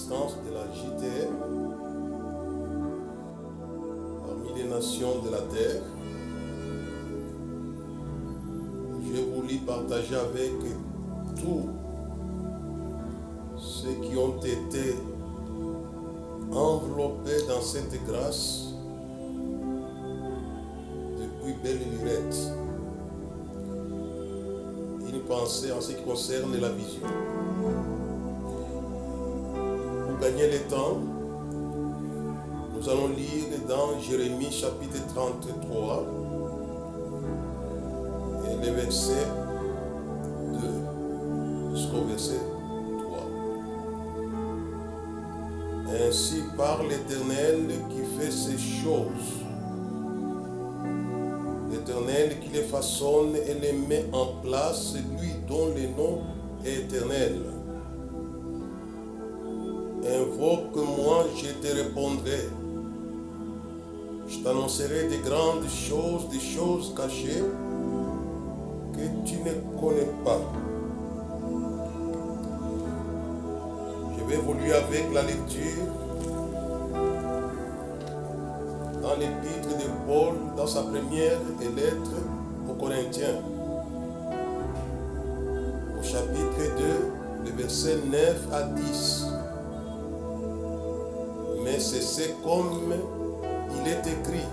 instance de la JTR parmi les nations de la terre. Je voulais partager avec tous ceux qui ont été enveloppés dans cette grâce depuis belle lurette. Une pensée en ce qui concerne la vision. Pour gagner le temps, nous allons lire dans Jérémie chapitre 33 et le verset 2 jusqu'au verset 3. Ainsi parle l'Éternel qui fait ces choses. L'Éternel qui les façonne et les met en place, lui dont le nom est éternel. Invoque-moi, je te répondrai. Je t'annoncerai des grandes choses, des choses cachées que tu ne connais pas. Je vais évoluer avec la lecture dans l'épître de Paul, dans sa première lettre aux Corinthiens, au chapitre 2, le verset 9 à 10. Mais c'est comme il est écrit,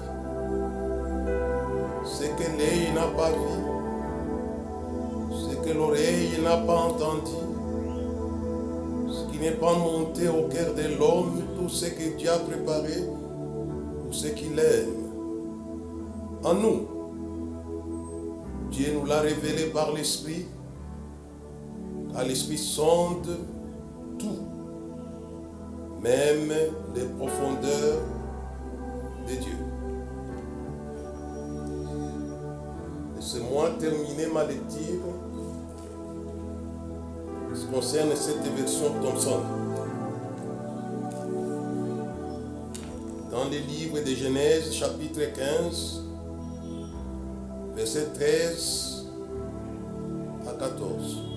ce que l'œil n'a pas vu, ce que l'oreille n'a pas entendu, ce qui n'est pas monté au cœur de l'homme, tout ce que Dieu a préparé pour ceux qui l'aiment. En nous, Dieu nous l'a révélé par l'Esprit, car l'Esprit sonde tout, même les profondeurs de Dieu. Laissez-moi terminer ma lecture en ce qui concerne cette version Thomson. Dans le livre de Genèse, chapitre 15, verset 13 à 14.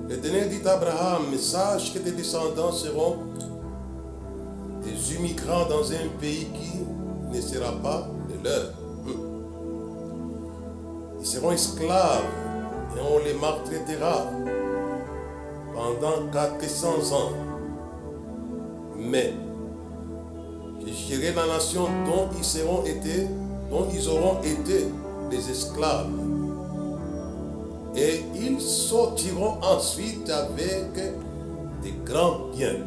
L'Éternel dit à Abraham, sache que tes descendants seront des immigrants dans un pays qui ne sera pas le leur. Ils seront esclaves et on les maltraitera pendant 400 ans. Mais je gérerai la nation dont ils auront été des esclaves. Et ils sortiront ensuite avec des grands biens.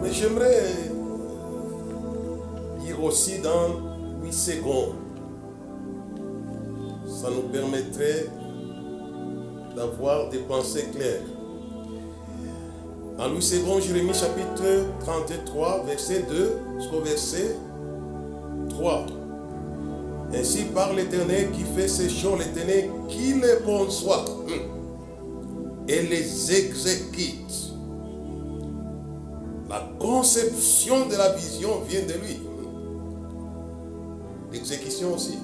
Mais j'aimerais lire aussi dans 8 secondes. Ça nous permettrait d'avoir des pensées claires. Dans 8 secondes, Jérémie chapitre 33, verset 2 jusqu'au verset 3. Ainsi parle l'Éternel qui fait ces choses, l'Éternel qui les conçoit et les exécute. La conception de la vision vient de lui. L'exécution aussi.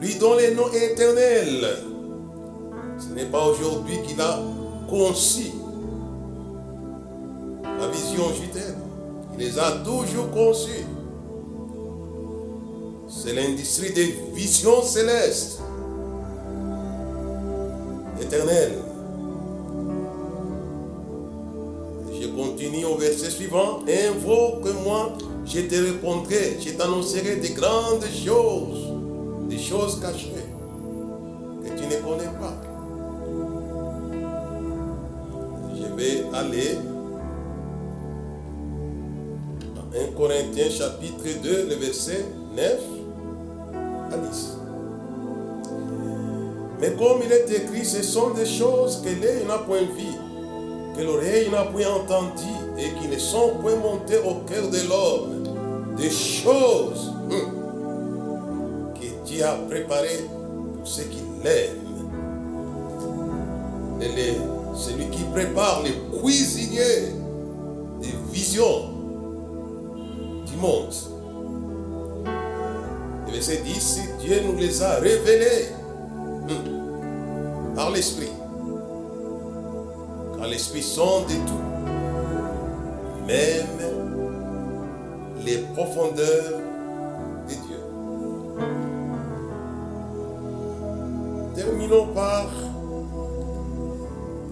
Lui dont le nom est éternel. Ce n'est pas aujourd'hui qu'il a conçu la vision JTR. Il les a toujours conçues. C'est l'industrie des visions célestes, éternelles. Je continue au verset suivant. Invoque-moi, je te répondrai, je t'annoncerai des grandes choses, des choses cachées que tu ne connais pas. Je vais aller dans 1 Corinthiens chapitre 2, le verset 9 à 10. Mais comme il est écrit, ce sont des choses que l'œil n'a point vues, que l'oreille n'a point entendues et qui ne sont point montées au cœur de l'homme. Des choses que Dieu a préparées pour ceux qui l'aiment. Celui qui prépare les cuisiniers des visions du monde. Le verset 10, Dieu nous les a révélés par l'esprit. Car l'esprit sonde tout, même les profondeurs de Dieu. Terminons par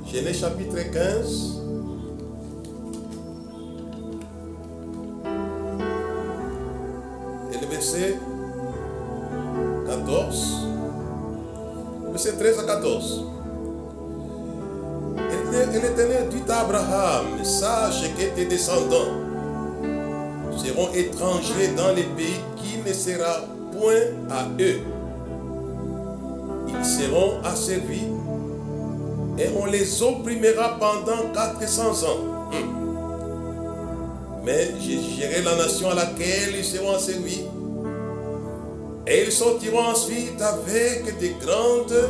Genèse chapitre 15. Et le verset 14. Verset 13 à 14. Et l'Éternel dit à Abraham, sache que tes descendants seront étrangers dans les pays qui ne sera point à eux. Ils seront asservis et on les opprimera pendant 400 ans. Mais je jugerai la nation à laquelle ils seront asservis et ils sortiront ensuite avec de grandes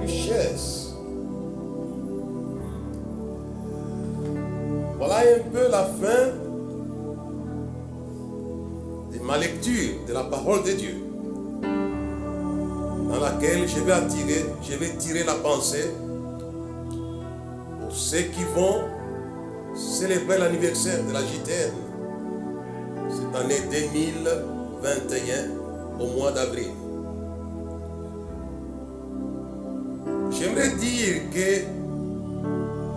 richesses. Voilà un peu la fin de ma lecture de la parole de Dieu, dans laquelle je vais tirer la pensée pour ceux qui vont célébrer l'anniversaire de la JTN cette année 2021 au mois d'avril. J'aimerais dire que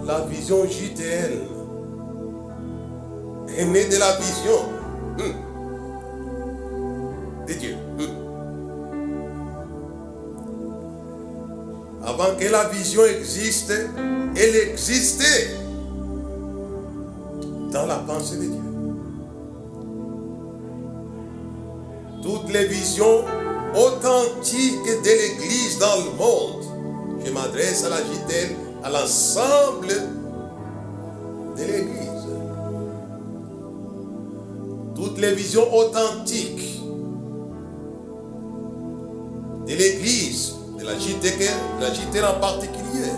la vision JTL est née de la vision de Dieu. Avant que la vision existe, elle existait dans la pensée de Dieu. Toutes les visions authentiques de l'Église dans le monde, je m'adresse à la JTL, à l'ensemble de l'Église. Toutes les visions authentiques de l'Église, de la JTL en particulier,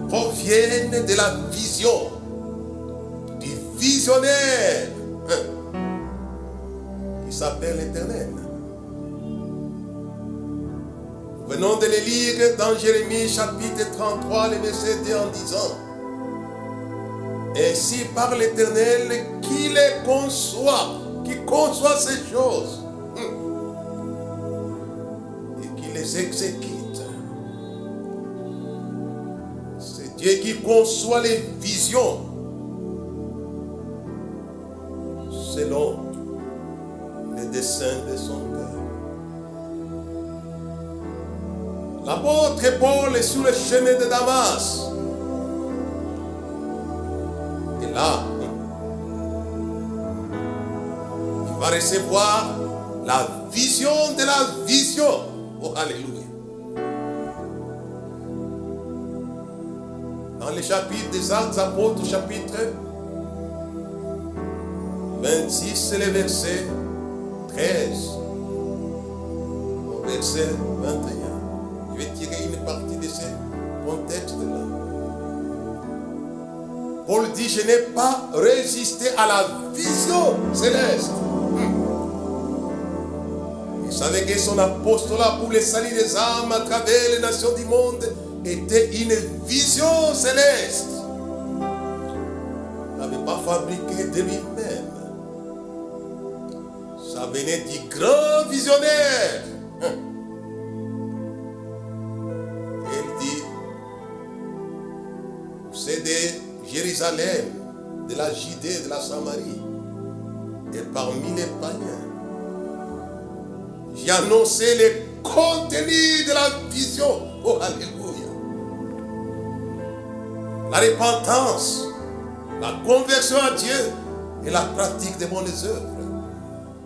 proviennent de la vision du visionnaire qui s'appelle l'Éternel. Nous venons de les lire dans Jérémie chapitre 33, le verset 2 en disant: ainsi par l'Éternel qui les conçoit, qui conçoit ces choses et qui les exécute. C'est Dieu qui conçoit les visions selon les desseins de son cœur. L'apôtre Paul est sur le chemin de Damas. Et là, il va recevoir la vision de la vision. Oh, alléluia. Dans le chapitre des Actes Apôtres, chapitre 26, c'est le verset 13 au verset 21. Je vais tirer une partie de ce contexte-là. Paul dit: je n'ai pas résisté à la vision céleste. Il savait que son apostolat pour le salut des âmes à travers les nations du monde était une vision céleste. Il n'avait pas fabriqué de lui-même. Ça venait du grand visionnaire. Il dit: c'est de Jérusalem, de la Judée, de la Samarie, et parmi les païens, j'ai annoncé les contenus de la vision. Oh, alléluia. La repentance, la conversion à Dieu et la pratique des bonnes œuvres.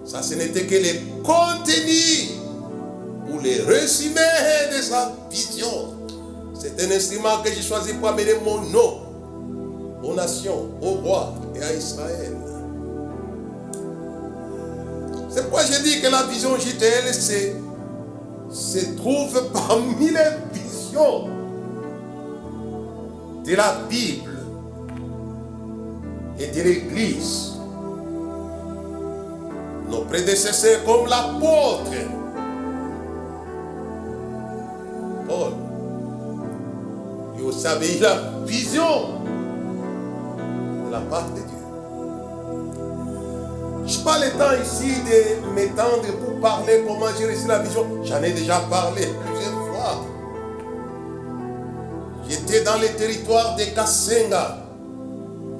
Ça, ce n'était que les contenus ou les résumés de sa vision. C'est un instrument que j'ai choisi pour amener mon nom aux nations, au roi et à Israël. C'est pourquoi je dis que la vision JTL se trouve parmi les visions de la Bible et de l'Église. Nos prédécesseurs comme l'apôtre savez, la vision de la part de Dieu. Je n'ai pas le temps ici de m'étendre pour parler comment j'ai reçu la vision. J'en ai déjà parlé plusieurs fois. J'étais dans les territoires de Kasenga,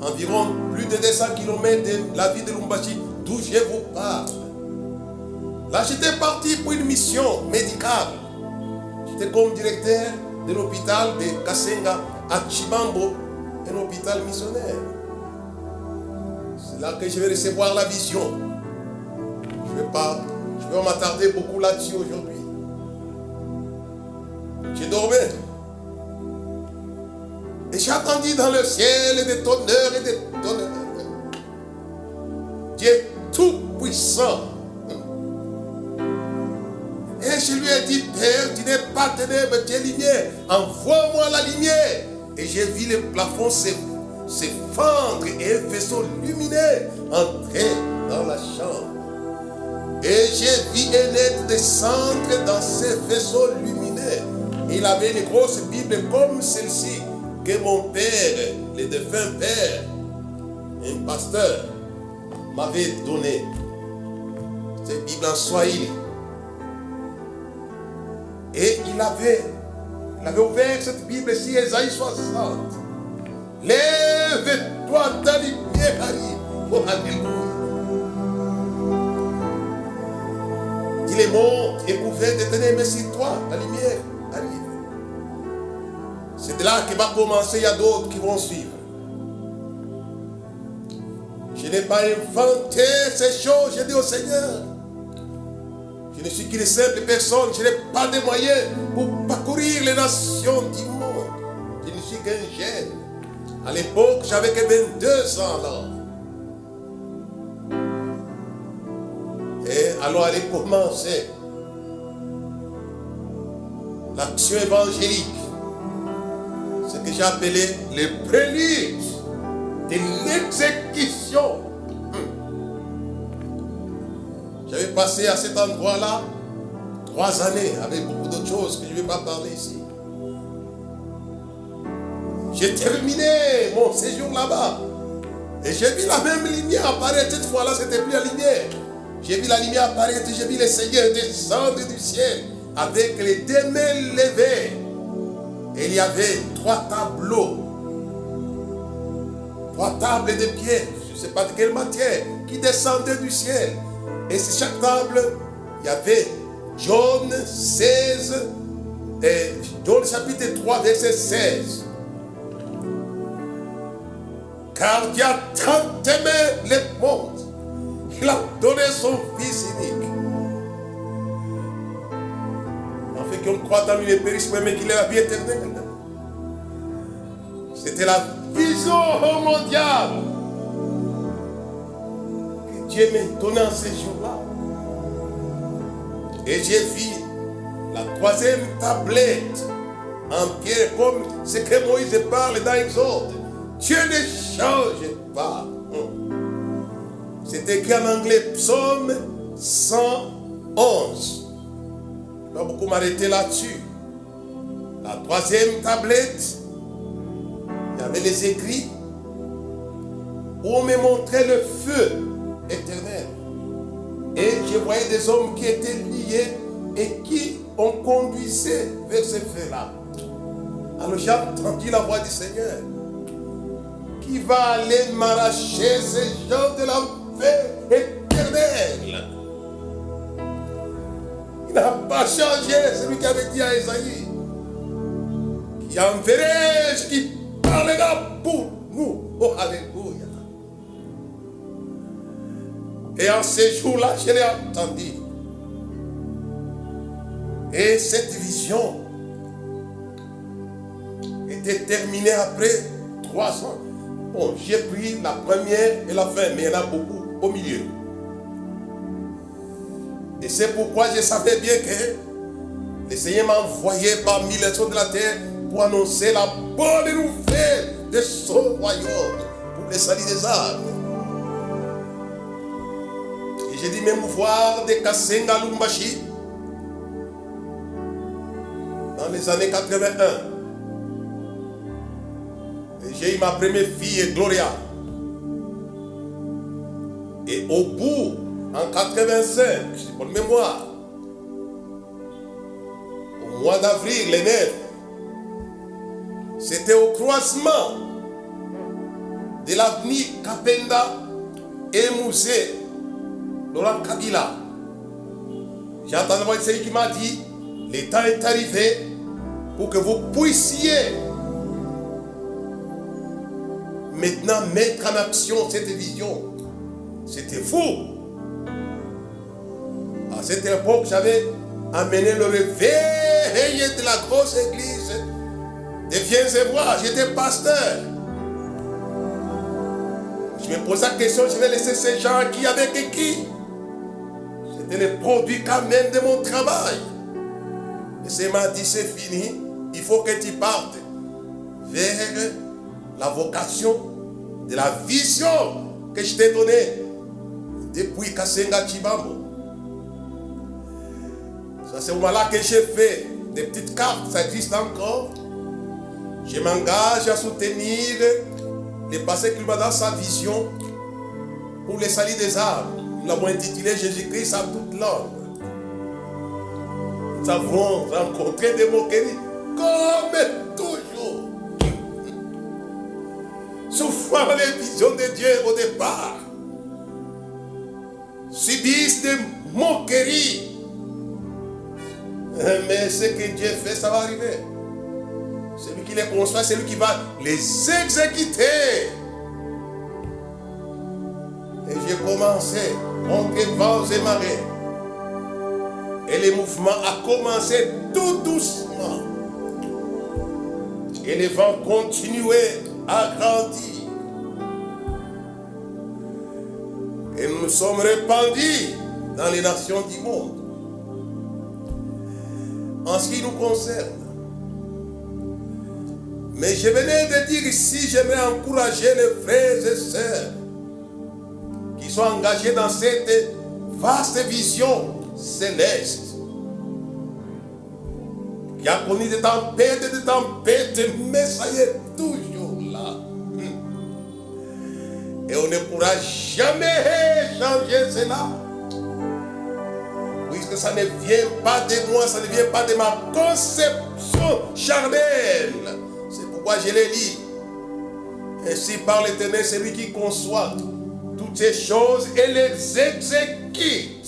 environ plus de 200 km de la ville de Lumbashi, d'où je vous parle. Là, j'étais parti pour une mission médicale. J'étais comme directeur de l'hôpital de Kasenga à Chibambo, un hôpital missionnaire. C'est là que je vais recevoir la vision. Je vais m'attarder beaucoup là-dessus aujourd'hui. J'ai dormi. Et j'ai entendu dans le ciel des tonnerres et des tonnerres. Dieu est tout puissant. Et je lui ai dit, Père, tu n'es pas ténèbres, tu es lumière. Envoie-moi la lumière. Et j'ai vu le plafond se fendre et un vaisseau lumineux entrer dans la chambre. Et j'ai vu un être descendre dans ce vaisseau lumineux. Il avait une grosse Bible comme celle-ci que mon père, le défunt père, un pasteur, m'avait donnée. Cette Bible en Swahili. Et il avait ouvert cette Bible-ci, Ésaïe 60. Lève-toi, ta lumière arrive. Oh, alléluia. Il est mort et couvert de ténèbres, mais si toi, la lumière arrive. C'est de là qu'il va commencer, il y a d'autres qui vont suivre. Je n'ai pas inventé ces choses, j'ai dit au Seigneur. Je ne suis qu'une simple personne, je n'ai pas de moyens pour parcourir les nations du monde. Je ne suis qu'un jeune. À l'époque, j'avais que 22 ans alors. Et alors, elle a commencé l'action évangélique. Ce que j'ai appelé le prélude de l'exécution. J'avais passé à cet endroit-là 3 années avec beaucoup d'autres choses que je ne vais pas parler ici. J'ai terminé mon séjour là-bas. Et j'ai vu la même lumière apparaître. Cette fois-là, ce n'était plus la lumière. J'ai vu la lumière apparaître. J'ai vu le Seigneur descendre du ciel avec les 2 mains levées. Et il y avait 3 tableaux. 3 tables de pierre. Je ne sais pas de quelle matière. Qui descendaient du ciel. Et sur chaque table, il y avait John 16, John chapitre 3, verset 16. Car Dieu a tant aimé le monde, il a donné son Fils unique. En fait qu'on croit dans lui ne périsse pas, mais qu'il ait la vie éternelle. C'était la vision mondiale que Dieu m'a donnée en ces jours-là. Et j'ai vu la 3e tablette en pierre, comme ce que Moïse parle dans Exode. Dieu ne change pas. C'est écrit en anglais, psaume 111. Je ne vais pas beaucoup m'arrêter là-dessus. La 3e tablette, il y avait les écrits où on me montrait le feu éternel. Et je voyais des hommes qui étaient liés et qui ont conduisait vers ce feu-là. Alors j'ai entendu la voix du Seigneur qui va aller m'arracher ces gens de l'enfer éternel. Il n'a pas changé, celui qui avait dit à Esaïe, qui enverrai-je, qui parlera pour nous. Oh, alléluia. Et en ces jours-là, je l'ai entendu. Et cette vision était terminée après 3 ans. Bon, j'ai pris la première et la fin, mais il y en a beaucoup au milieu. Et c'est pourquoi je savais bien que le Seigneur m'a envoyé parmi les hommes de la terre pour annoncer la bonne nouvelle de son royaume pour le salut des âmes. Et j'ai dit même voir de Kasenga Lumbashi dans les années 81. j'ai eu ma première fille, Gloria. Et au bout, en 85, c'est pour mémoire, au mois d'avril, les 9, c'était au croisement de l'avenue Kapenda et Musée Laurent Kabila. J'ai entendu celui qui m'a dit, le temps est arrivé pour que vous puissiez maintenant mettre en action cette vision. C'était fou. À cette époque, j'avais amené le réveil de la grosse église de Viens-et-Voir. J'étais pasteur. Je me posais la question, je vais laisser ces gens qui avec qui? C'était le produit quand même de mon travail. Et c'est m'a dit, c'est fini, il faut que tu partes vers la vocation de la vision que je t'ai donnée depuis Kasenga Chibambo. Ça c'est au moment là que j'ai fait des petites cartes, ça existe encore. Je m'engage à soutenir le passé qu'il m'a dans sa vision pour le salut des âmes. Nous l'avons intitulé Jésus-Christ à toute langue. Nous avons rencontré des moqueries comme toujours. Souffrant les visions de Dieu au départ, subissent des moqueries. Mais ce que Dieu fait, ça va arriver. Celui qui les conçoit, c'est lui qui va les exécuter. Et j'ai commencé contre vents et marées. Et le mouvement a commencé tout doucement. Et les vents continuaient à grandir. Et nous nous sommes répandus dans les nations du monde. En ce qui nous concerne. Mais je venais de dire ici, j'aimerais encourager les frères et sœurs qui sont engagés dans cette vaste vision céleste, qui a connu des tempêtes, mais ça y est toujours là. Et on ne pourra jamais changer cela. Puisque ça ne vient pas de moi, ça ne vient pas de ma conception charnelle. C'est pourquoi je l'ai dit. Ainsi par l'Éternel, c'est lui qui conçoit toutes ces choses et les exécute.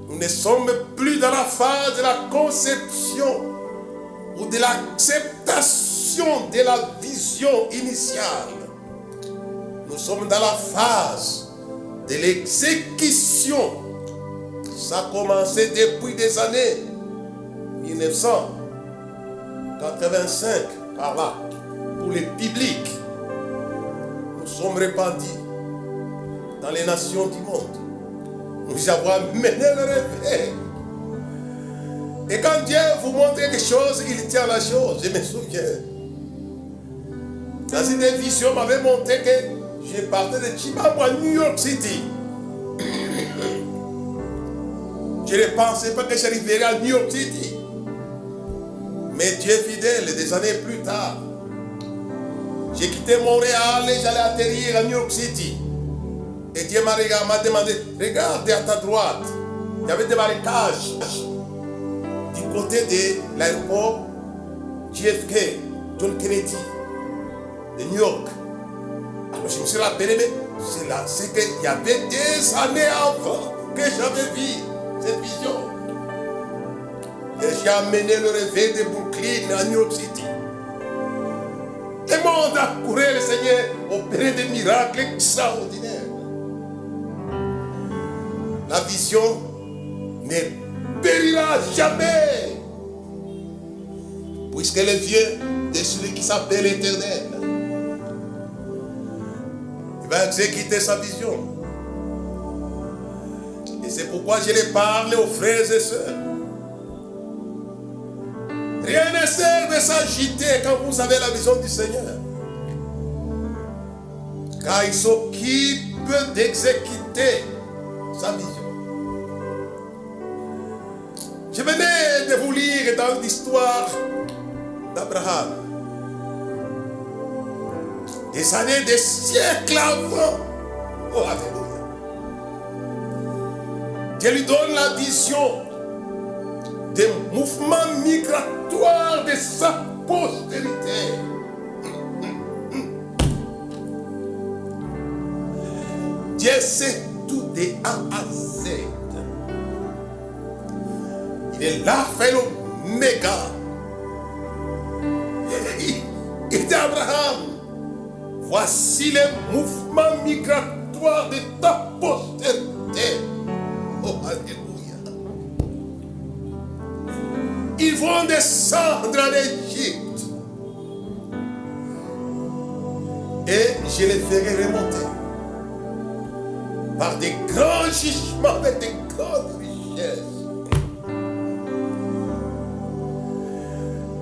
Nous ne sommes plus dans la phase de la conception ou de l'acceptation de la vision initiale. Nous sommes dans la phase de l'exécution. Ça a commencé depuis des années 1985, par là, pour les publics. Nous sommes répandus dans les nations du monde. Nous avons mené le réveil. Et quand Dieu vous montre quelque chose, il tient la chose. Je me souviens. Dans une vision, m'avait montré que je partais de Chibambo à New York City. Je ne pensais pas que j'arriverais à New York City. Mais Dieu est fidèle, des années plus tard. J'ai quitté Montréal et j'allais atterrir à New York City. Et Dieu m'a demandé, regarde à ta droite. Il y avait des marécages du côté de l'aéroport JFK, John Kennedy, de New York. Alors je me suis rappelé, mais c'est là, c'est qu'il y avait des années avant que j'avais vu cette vision. Et j'ai amené le réveil de Brooklyn à New York City. Le monde a couru, le Seigneur opéré des miracles extraordinaires. La vision ne périra jamais, puisqu'elle vient de celui qui s'appelle l'Éternel. Il va exécuter sa vision. Et c'est pourquoi je les parle aux frères et sœurs. Rien ne sert de s'agiter quand vous avez la vision du Seigneur. Car il s'occupe d'exécuter sa vision. Je venais de vous lire dans l'histoire d'Abraham. des années, des siècles avant. Oh, alléluia. Dieu lui donne la vision des mouvements migratoires de sa postérité. Dieu sait tout de A à Z. Il est l'alpha et l'oméga. Il dit à Abraham, voici les mouvements migratoires de ta postérité. Oh, alléluia. Ils vont descendre en Égypte. Et je les ferai remonter par des grands gisements avec des grandes richesses.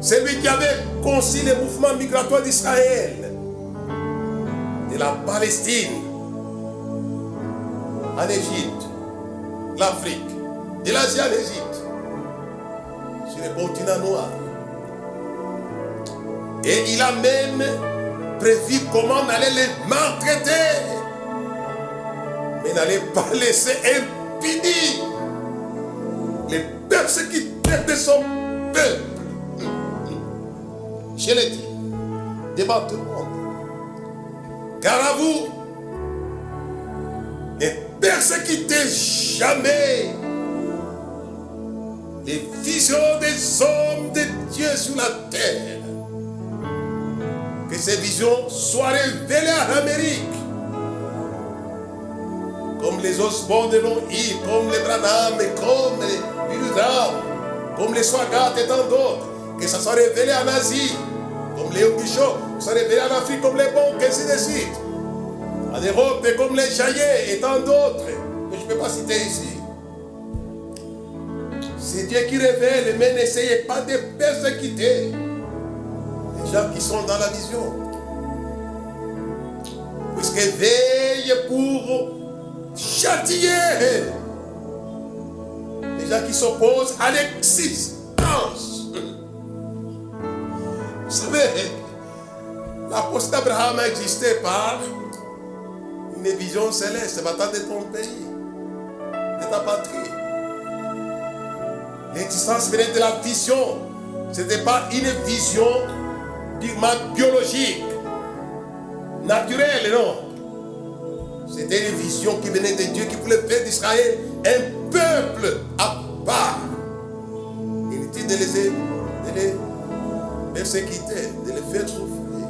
C'est lui qui avait conçu les mouvements migratoires d'Israël, de la Palestine, en Égypte, l'Afrique, de l'Asie à l'Égypte, sur le continent noir. Et il a même prévu comment on allait les maltraiter, mais n'allait pas laisser impunis les persécuteurs de son peuple. Je l'ai dit, devant tout le monde. Car à vous, ne persécutez jamais les visions des hommes de Dieu sur la terre. Que ces visions soient révélées à l'Amérique. Comme les Osborne de Long-Île, comme les Branham, comme les Biludram, comme les Swagat et tant d'autres. Que ça soit révélé en Asie, comme les Bishop, que ça soit révélé en Afrique, comme les Bonques, et ainsi de suite. En Europe, comme les Jaillets et tant d'autres, que je ne peux pas citer ici. C'est Dieu qui révèle, mais n'essayez pas de persécuter les gens qui sont dans la vision. Puisque veille pour châtier les gens qui s'opposent à l'existence. Vous savez, l'apôtre Abraham a existé par une vision céleste, va-t'en de ton pays, de ta patrie. L'existence venait de la vision. Ce n'était pas une vision purement biologique, naturelle, non. C'était une vision qui venait de Dieu, qui voulait faire d'Israël un peuple à part. Inutile de les persécuter, de les faire souffrir.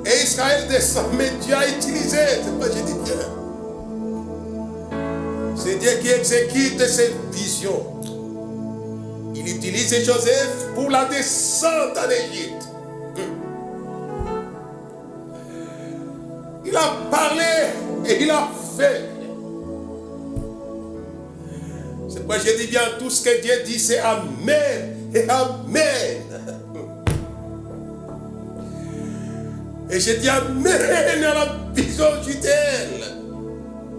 Et Israël descend, mais Dieu a utilisé, c'est pas je dis bien. C'est Dieu qui exécute ces visions. Il utilise Joseph pour la descente en Égypte. Il a parlé et il a fait. C'est pourquoi je dis bien, tout ce que Dieu dit, c'est Amen et Amen. Et je dis Amen à la vision d'elle.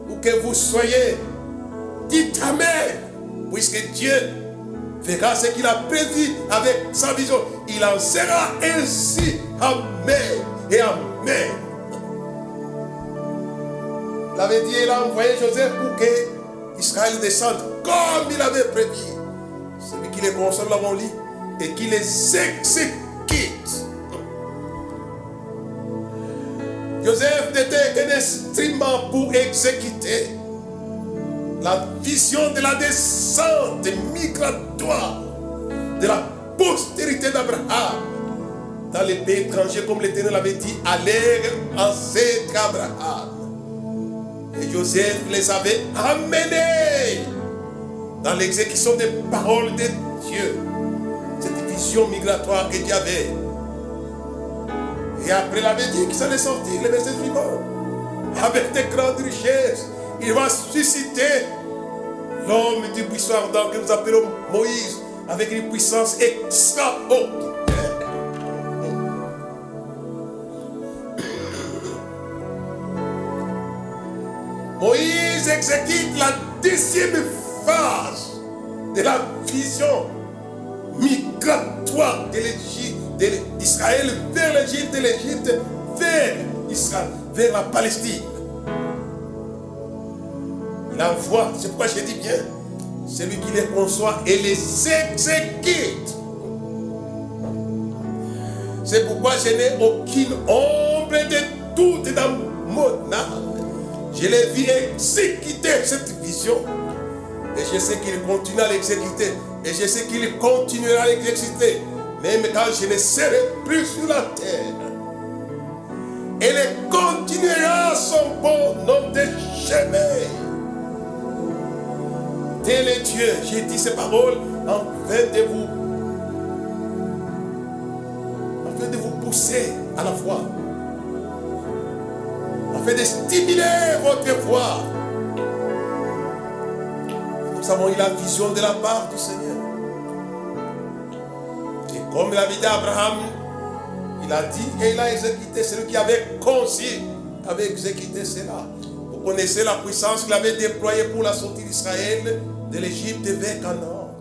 Où que vous soyez, dites Amen. Puisque Dieu verra ce qu'il a prévu avec sa vision. Il en sera ainsi. Amen et Amen. Il avait dit, il a envoyé Joseph pour que Israël descende comme il avait prévu. Celui qui les console dans mon lit et qui les exécute. Joseph n'était qu'un instrument pour exécuter la vision de la descente migratoire de la postérité d'Abraham dans les pays étrangers, comme l'Éternel avait dit à leur ancêtre Abraham. Et Joseph les avait amenés dans l'exécution des paroles de Dieu. Cette vision migratoire que Dieu avait. Et après, il avait dit qu'il allait sortir, le verset suivant. Avec des grandes richesses, il va susciter l'homme du puissant ardent que nous appelons Moïse, avec une puissance extraordinaire. Moïse exécute la deuxième phase de la vision migratoire de l'Égypte d'Israël vers l'Égypte, de l'Égypte vers Israël, vers la Palestine. Il envoie, c'est pourquoi je dis bien, celui qui les conçoit et les exécute. C'est pourquoi je n'ai aucune ombre de doute dans mon âme. Je l'ai vu exécuter cette vision. Et je sais qu'il continue à l'exécuter. Et je sais qu'il continuera à l'exécuter. Même quand je ne serai plus sur la terre. Elle continuera son bon nom de chemin. Tel est Dieu. J'ai dit ces paroles afin de vous pousser à la foi. Afin de stimuler votre foi. Nous avons eu la vision de la part du Seigneur. Et comme il avait dit à Abraham, il a dit et il a exécuté celui qui avait conçu, avait exécuté cela. Vous connaissez la puissance qu'il avait déployée pour la sortie d'Israël de l'Égypte vers Canaan.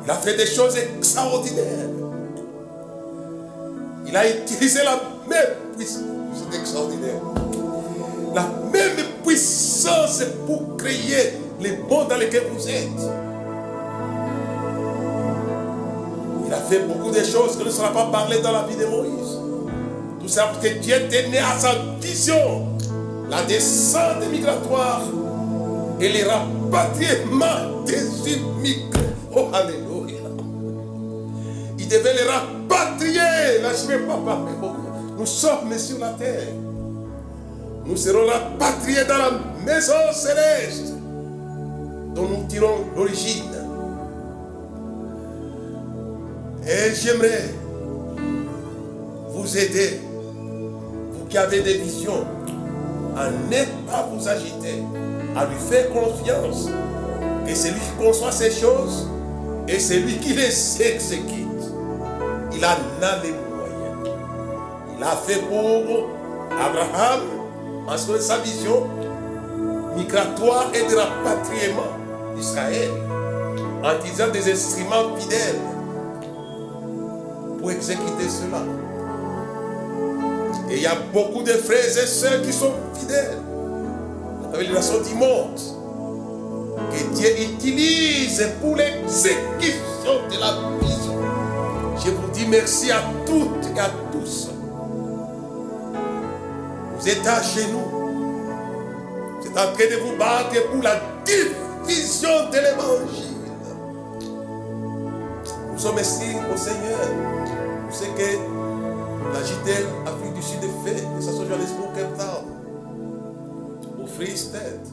Il a fait des choses extraordinaires. Il a utilisé la même puissance. C'est extraordinaire. La même puissance pour créer les mondes dans lesquels vous êtes. Il a fait beaucoup de choses que ne sera pas parlé dans la vie de Moïse. Tout ça parce que Dieu était né à sa vision. La descente migratoire et les rapatriements des immigrés. Oh, alléluia. Il devait les rapatrier. Là, je ne vais pas parler beaucoup. Nous sommes sur la terre. Nous serons rapatriés dans la maison céleste dont nous tirons l'origine. Et j'aimerais vous aider, vous qui avez des visions, à ne pas vous agiter, à lui faire confiance. Et c'est lui qui conçoit ces choses et c'est lui qui les exécute. Il en a les moyens. Il a fait pour Abraham, en ce de sa vision migratoire et de rapatriement d'Israël, en utilisant des instruments fidèles pour exécuter cela. Et il y a beaucoup de frères et sœurs qui sont fidèles avec les nations du monde que Dieu utilise pour l'exécution de la vision. Je vous dis merci à toutes et à tous. Vous êtes à genoux. Vous êtes en train de vous battre pour la diffusion de l'évangile. Nous sommes ici au Seigneur. Vous savez que la JTL Afrique du Sud est faite, que ce soit Johannesburg, Cape Town, au Free State.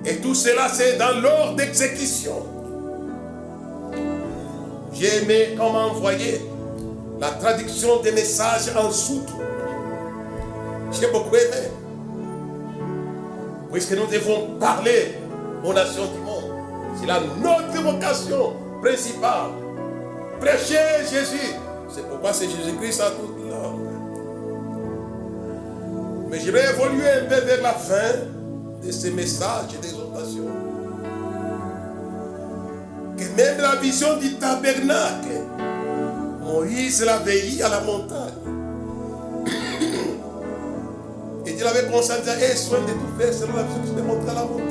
Et tout cela, c'est dans l'ordre d'exécution. J'ai aimé comment envoyer la traduction des messages en soutre. J'ai beaucoup aimé. Puisque nous devons parler aux nations du monde. C'est là notre vocation principale. Prêcher Jésus. C'est pourquoi c'est Jésus-Christ à toute langue. Mais je vais évoluer un peu vers la fin de ces messages d'exhortation. Que même la vision du tabernacle, Moïse l'a veillé à la montagne. Et Dieu avait pensé à dire, aie soin de tout faire selon la vision que je t'ai montrée à la montagne.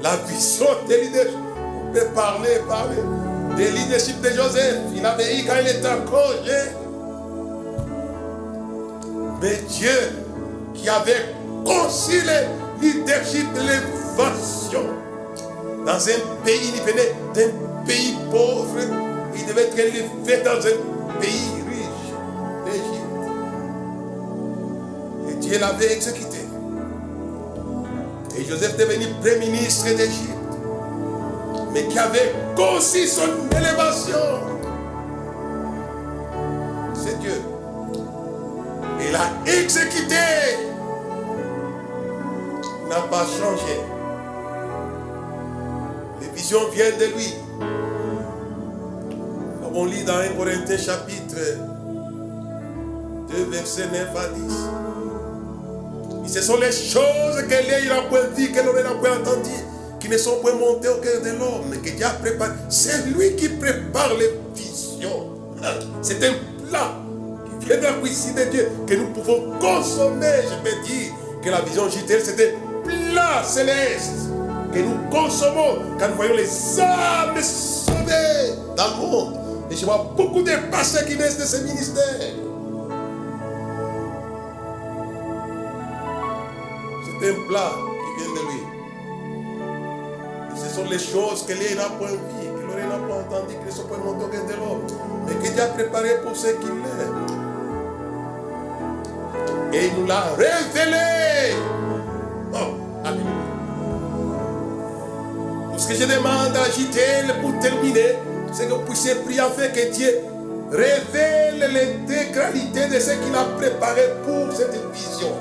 La vision de leadership, on peut parler de leadership de Joseph. Il a veillé quand il était en congé. Mais Dieu qui avait conçu le leadership de l'évasion dans un pays, il venait d'un pays pauvre, il devait être élevé dans un pays riche, l'Égypte. Et Dieu l'avait exécuté. Et Joseph est devenu premier ministre d'Égypte, mais qui avait conçu son élévation. C'est Dieu. Il a exécuté. Il n'a pas changé. Les visions viennent de lui. On lit dans 1 Corinthiens chapitre 2, versets 9 à 10. Et ce sont les choses que l'œil n'a point vues, que l'oreille n'a point entendues, qui ne sont pas montés au cœur de l'homme, mais que Dieu a préparé. C'est lui qui prépare les visions. C'est un plat qui vient de la cuisine de Dieu que nous pouvons consommer. Je peux dire que la vision JTL, c'est un plat céleste que nous consommons quand nous voyons les âmes sauvées dans le monde. Et je vois beaucoup de pasteurs qui naissent de ce ministère. C'est un plat qui vient de lui. Et ce sont les choses que l'œil n'a pas vu, que l'oreille n'a pas entendu, qui ne sont pas montées au cœur de l'homme, mais que Dieu a préparé pour ceux qui l'aiment. Et il nous l'a révélé. Oh, alléluia. Tout ce que je demande à JTL pour terminer, c'est que vous puissiez prier afin que Dieu révèle l'intégralité de ce qu'il a préparé pour cette vision.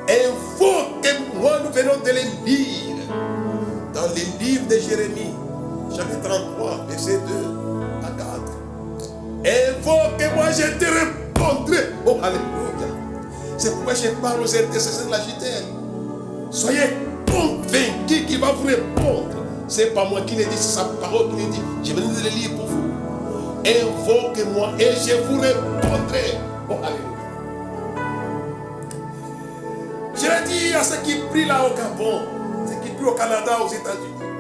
Il faut que moi nous venons de les lire dans les livres de Jérémie, chapitre 33, verset 2 à 4. Il faut que moi je te répondrai. Oh, alléluia. C'est pourquoi je parle aux intercesseurs de la JTL. Soyez convaincus qu'il va vous répondre. C'est pas moi qui l'ai dit, c'est sa parole qui l'ai dit. Je viens de le lire pour vous. Invoquez-moi et je vous répondrai. Oh, alléluia. Je l'ai dit à ceux qui prient là au Gabon, ceux qui prient au Canada, aux États-Unis,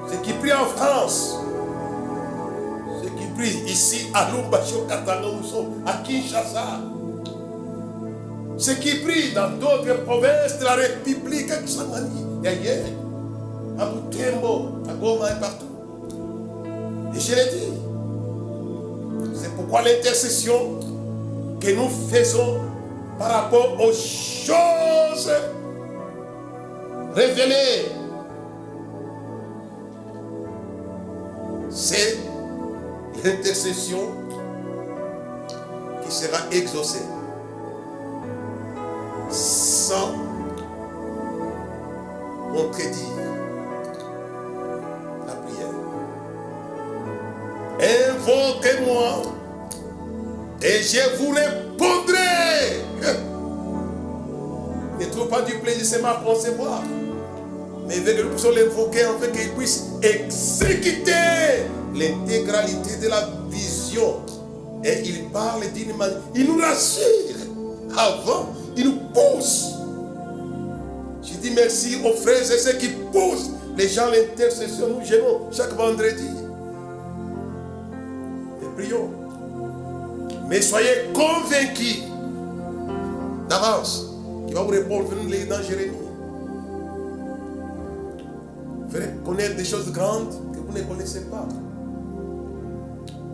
ceux qui prient en France, ceux qui prient ici à Lubumbashi, au Katanga, où nous sommes, à Kinshasa, ceux qui prient dans d'autres provinces de la République, à Kisangani et ailleurs, à Butembo, à Goma et partout. Et je l'ai dit, c'est pourquoi l'intercession que nous faisons par rapport aux choses révélées, c'est l'intercession qui sera exaucée sans contredire la prière. Invoquez-moi et je vous répondrai. Ne trouve pas du plaisir seulement à concevoir, mais veut que nous puissions l'invoquer afin qu'il puisse exécuter l'intégralité de la vision. Et il parle d'une manière, il nous rassure avant, il nous pousse. Je dis merci aux frères et ceux qui poussent les gens à l'intercession. Nous gênons chaque vendredi et prions. Mais soyez convaincus d'avance qu'il va vous répondre. Venez lire dans Jérémie. Vous ferez connaître des choses grandes que vous ne connaissez pas.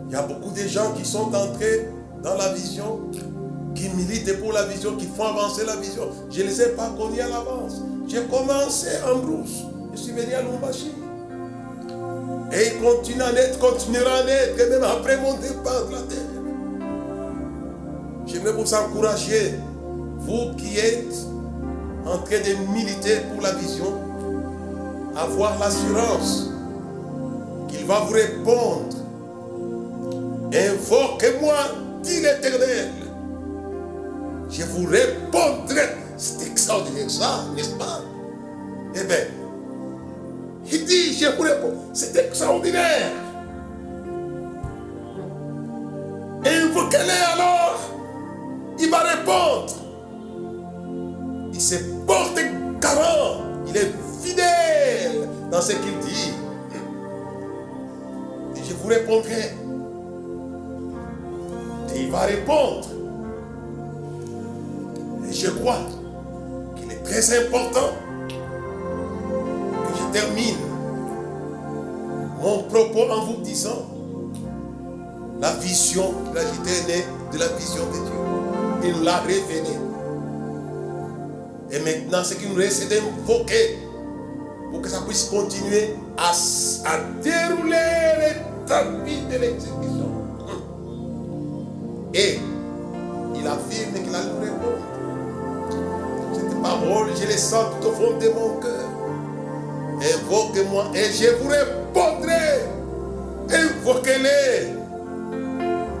Il y a beaucoup de gens qui sont entrés dans la vision, qui militent pour la vision, qui font avancer la vision. Je ne les ai pas connus à l'avance. J'ai commencé en brousse. Je suis venu à Lubumbashi. Et il continue à naître, continuera à naître, et même après mon départ de la terre. J'aimerais vous encourager, vous qui êtes en train de militer pour la vision, à avoir l'assurance qu'il va vous répondre. Invoquez-moi, dit l'Éternel. Je vous répondrai. C'est extraordinaire ça, n'est-ce pas? Eh bien, il dit, je vous réponds. C'est extraordinaire. Invoquez-les alors. Il va répondre. Il se porte garant. Il est fidèle dans ce qu'il dit. Et je vous répondrai. Et il va répondre. Et je crois qu'il est très important que je termine mon propos en vous disant la vision de la JTL de la vision de Dieu. Il nous l'a révélé. Et maintenant, ce qui nous reste, c'est d'invoquer pour que ça puisse continuer à dérouler les tapis de l'exécution. Et il affirme qu'il a nous répondre. Cette parole, je les sens tout au fond de mon cœur. Invoquez-moi et je vous répondrai. Invoquez-les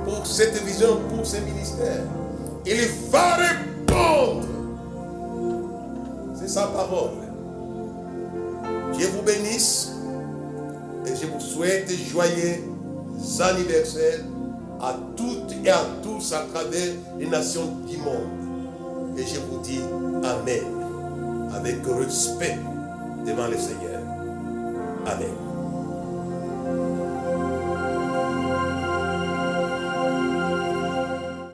pour cette vision, pour ce ministère. Il va répondre. C'est sa parole. Dieu vous bénisse et je vous souhaite joyeux anniversaire à toutes et à tous à travers les nations du monde. Et je vous dis Amen avec respect devant le Seigneur. Amen.